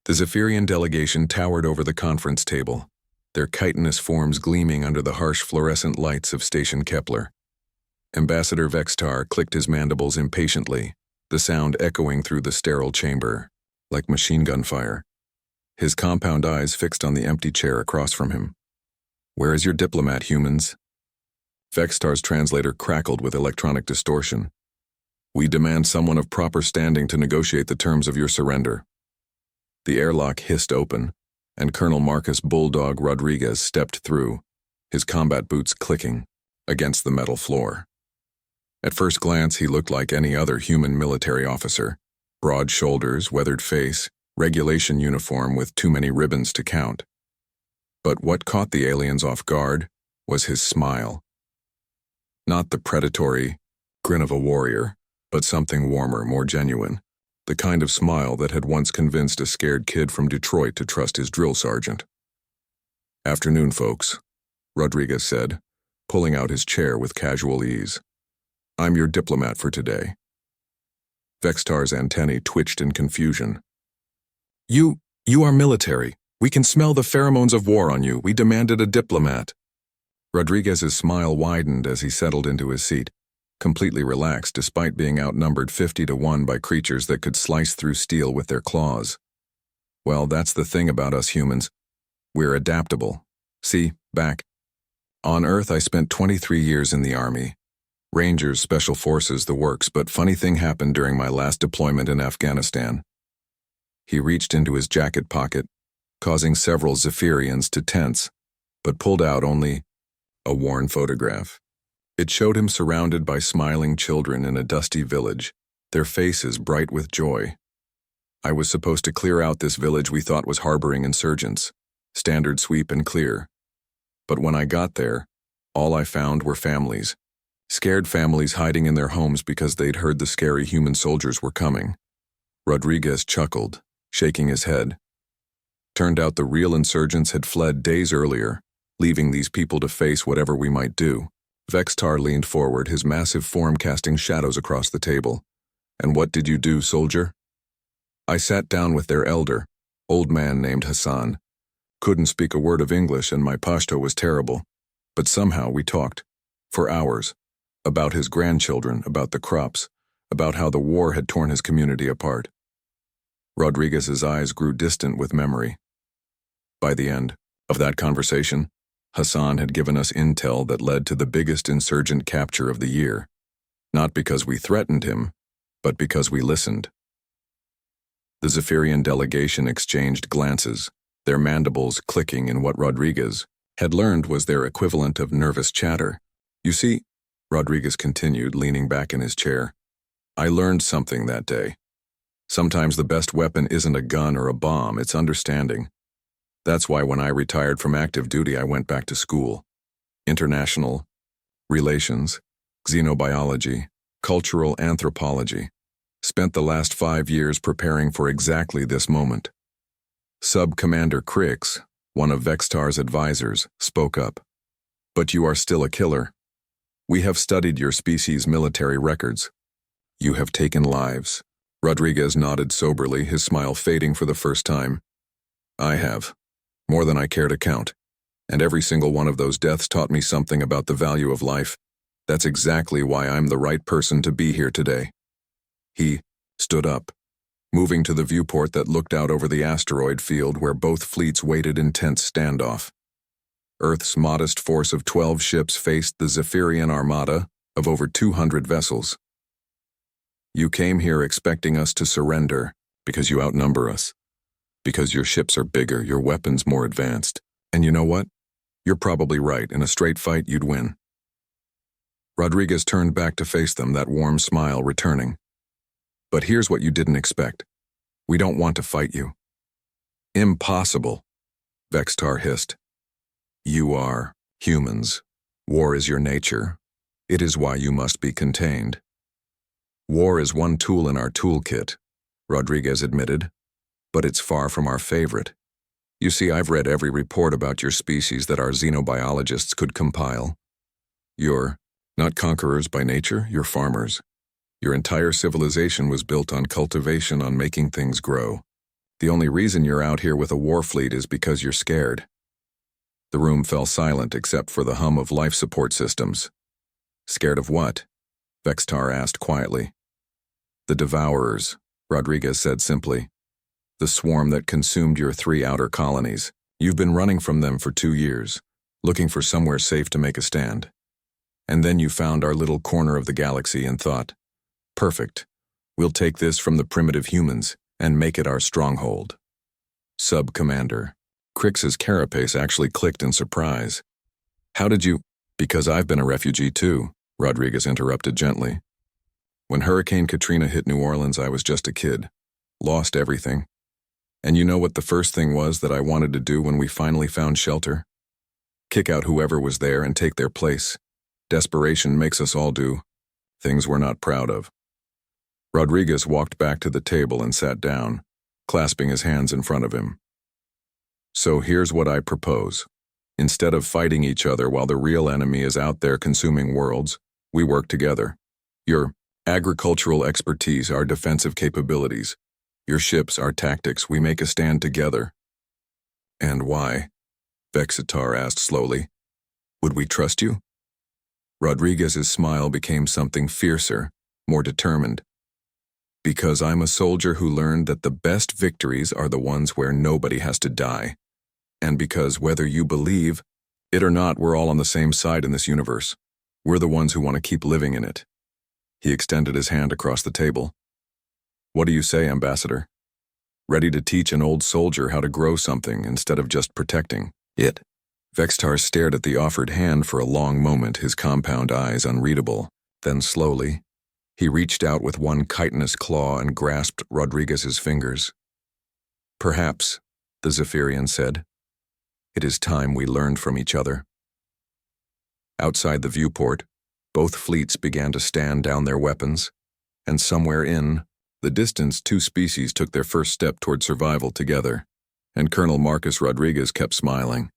The Zephyrian delegation towered over the conference table, their chitinous forms gleaming under the harsh fluorescent lights of Station Kepler. Ambassador Vextar clicked his mandibles impatiently, the sound echoing through the sterile chamber, like machine gun fire. His compound eyes fixed on the empty chair across from him. "Where is your diplomat, humans?" Vextar's translator crackled with electronic distortion. "We demand someone of proper standing to negotiate the terms of your surrender." The airlock hissed open, and Colonel Marcus Bulldog Rodriguez stepped through, his combat boots clicking against the metal floor. At first glance, he looked like any other human military officer. Broad shoulders, weathered face, regulation uniform with too many ribbons to count. But what caught the aliens off guard was his smile. Not the predatory grin of a warrior, but something warmer, more genuine. The kind of smile that had once convinced a scared kid from Detroit to trust his drill sergeant. "Afternoon, folks," Rodriguez said, pulling out his chair with casual ease. "I'm your diplomat for today." Vextar's antennae twitched in confusion. You are military. We can smell the pheromones of war on you. We demanded a diplomat." Rodriguez's smile widened as he settled into his seat, completely relaxed despite being outnumbered 50-1 by creatures that could slice through steel with their claws. "Well, that's the thing about us humans. We're adaptable. See, back. On Earth, I spent 23 years in the Army. Rangers, Special Forces, the works, but funny thing happened during my last deployment in Afghanistan." He reached into his jacket pocket, causing several Zephyrians to tense, but pulled out only a worn photograph. It showed him surrounded by smiling children in a dusty village, their faces bright with joy. "I was supposed to clear out this village we thought was harboring insurgents, standard sweep and clear. But when I got there, all I found were families. Scared families hiding in their homes because they'd heard the scary human soldiers were coming." Rodriguez chuckled, shaking his head. Turned out the real insurgents had fled days earlier, leaving these people to face whatever we might do. Vextar leaned forward, his massive form casting shadows across the table. "And what did you do, soldier?" "I sat down with their elder, old man named Hassan. Couldn't speak a word of English and my Pashto was terrible. But somehow we talked, for hours, about his grandchildren, about the crops, about how the war had torn his community apart." Rodriguez's eyes grew distant with memory. By the end of that conversation, Hassan had given us intel that led to the biggest insurgent capture of the year, not because we threatened him, but because we listened. The Zephyrian delegation exchanged glances, their mandibles clicking in what Rodriguez had learned was their equivalent of nervous chatter. "You see," Rodriguez continued, leaning back in his chair, "I learned something that day. Sometimes the best weapon isn't a gun or a bomb, it's understanding. That's why when I retired from active duty, I went back to school. International relations, xenobiology, cultural anthropology. Spent the last 5 years preparing for exactly this moment." Sub-Commander Crix, one of Vextar's advisors, spoke up. "But you are still a killer. We have studied your species' military records. You have taken lives." Rodriguez nodded soberly, his smile fading for the first time. "I have. More than I care to count. And every single one of those deaths taught me something about the value of life. That's exactly why I'm the right person to be here today." He stood up, moving to the viewport that looked out over the asteroid field where both fleets waited in tense standoff. Earth's modest force of 12 ships faced the Zephyrian armada of over 200 vessels. "You came here expecting us to surrender because you outnumber us. Because your ships are bigger, your weapons more advanced. And you know what? You're probably right. In a straight fight, you'd win." Rodriguez turned back to face them, that warm smile returning. "But here's what you didn't expect. We don't want to fight you." "Impossible," Vextar hissed. "You are humans. War is your nature. It is why you must be contained." "War is one tool in our toolkit," Rodriguez admitted, "but it's far from our favorite. You see, I've read every report about your species that our xenobiologists could compile. You're not conquerors by nature, you're farmers. Your entire civilization was built on cultivation, on making things grow. The only reason you're out here with a war fleet is because you're scared. The room fell silent except for the hum of life support systems. Scared of what? Vextar asked quietly. The Devourers, Rodriguez said simply. The swarm that consumed your 3 outer colonies. You've been running from them for 2 years, looking for somewhere safe to make a stand. And then you found our little corner of the galaxy and thought, perfect, we'll take this from the primitive humans and make it our stronghold. Sub-Commander. Crix's carapace actually clicked in surprise. How did you— Because I've been a refugee too, Rodriguez interrupted gently. When Hurricane Katrina hit New Orleans, I was just a kid. Lost everything. And you know what the first thing was that I wanted to do when we finally found shelter? Kick out whoever was there and take their place. Desperation makes us all do things we're not proud of. Rodriguez walked back to the table and sat down, clasping his hands in front of him. So here's what I propose. Instead of fighting each other while the real enemy is out there consuming worlds, we work together. Your agricultural expertise, our defensive capabilities. Your ships, our tactics, we make a stand together. And why? Vexitar asked slowly. Would we trust you? Rodriguez's smile became something fiercer, more determined. Because I'm a soldier who learned that the best victories are the ones where nobody has to die. And because whether you believe it or not, we're all on the same side in this universe. We're the ones who want to keep living in it. He extended his hand across the table. What do you say, Ambassador? Ready to teach an old soldier how to grow something instead of just protecting it? Vextar stared at the offered hand for a long moment, his compound eyes unreadable. Then slowly, he reached out with one chitinous claw and grasped Rodriguez's fingers. Perhaps, the Zephyrian said, it is time we learned from each other. Outside the viewport, both fleets began to stand down their weapons, and somewhere in the distance 2 species took their first step toward survival together, and Colonel Marcus Rodriguez kept smiling.